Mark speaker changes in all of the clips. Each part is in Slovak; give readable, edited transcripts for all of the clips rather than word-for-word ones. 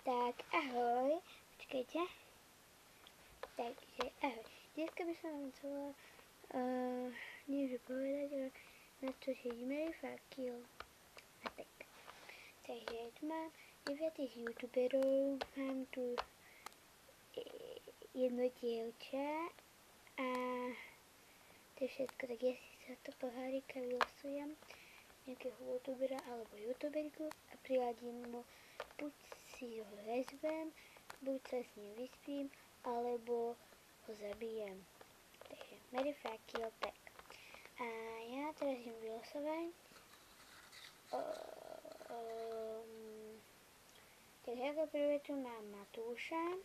Speaker 1: Tak ahoj, počkejte. Takže ahoj. Dneska by som vám chcela niečo povedať o natočiť Merryfakil a tak. Takže tu mám 9 youtuberov, mám tu jedno dievča a to je všetko, tak ja si sa to pohárika vylosujem nejakého youtubera alebo youtuberku a priladím mu, buď si ho vezmem, buď sa s ním vyspím, alebo ho zabijem. Takže Merryfakil tak. A ja teraz idem vylosovať. Takže ako prvé tu mám Matúša.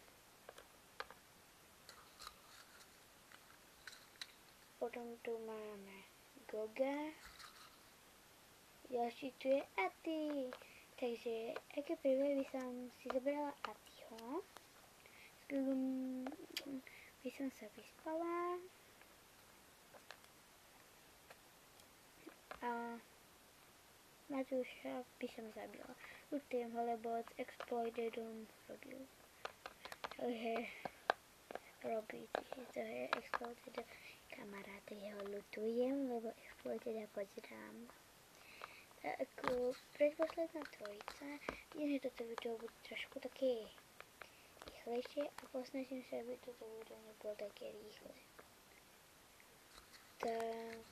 Speaker 1: Potom tu máme Goga. Ďalší tu je Aty. Takže ako prvé by som si zobrala Atyho. S Gogom by som sa vyspala. A Matúša by som zabila. Lutujem ho, lebo z Exploited on robil. Takže robí, to je Exploited kamarát, ja ho lutujem, lebo Exploited a pozerám. Ako predposledná trojica, vidím, že toto video bude trošku také rýchlejšie a posnažím sa, aby toto video nebolo také rýchle. Tak.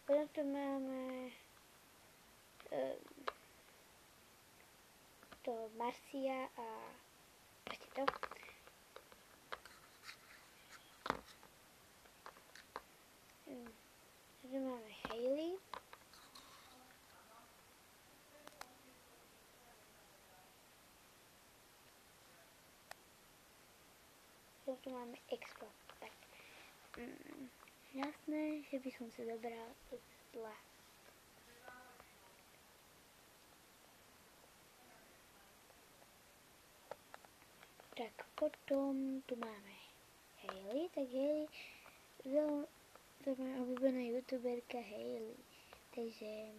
Speaker 1: Potom tu máme to Marcia a ešte to. Tu máme Hailey. Tu máme Expo. Tak. Jasné, že by som si dobral zla. Tak potom tu máme Hailey, tak Hailey, to je moja obľúbená youtuberka Hailey, takže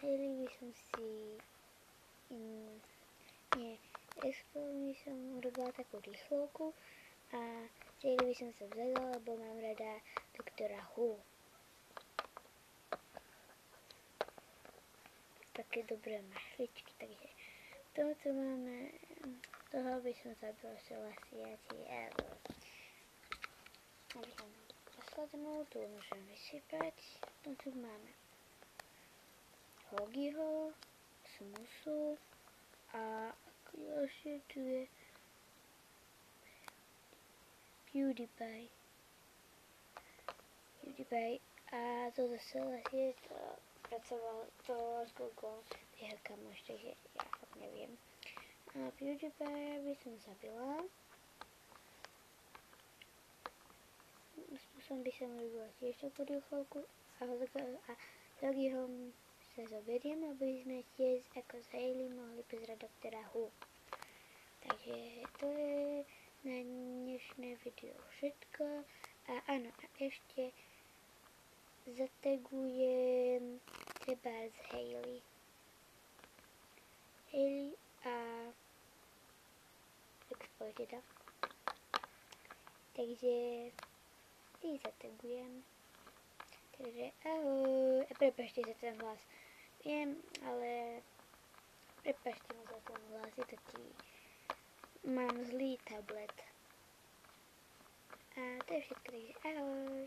Speaker 1: Hailey by som si, by som urobila takú rýchlovku a Hailey by som sa vzala, lebo mám rada doktora Who. Také dobré mašličky, takže toto máme, toho by som zabila Celestiati Ever. Aby som poslednú, tu môžem vysypať. Potom tu máme Hogiho, Smusu a ďalšie tu je PewDiePie. A toto Celestie to pracoval to s Google, jeho kamoš, takže ja fakt neviem. A PewDiePie by som zabila. Spôsobom by som robila tiež takú rýchlovku a Hogiho sa zoberiem, aby sme tiež ako s Hailey mohli pozerať doktora Who. Takže to je na dnešné video všetko. A áno, a ešte zatagujem treba z Hailey a Exploited. Takže si zatagujem. Takže ahoj. Prepáčte za ten hlas. Viem, ale prepáčte mu za ten hlas. Je taký... Mám zlý tablet. A to je všetko, takže ahoj.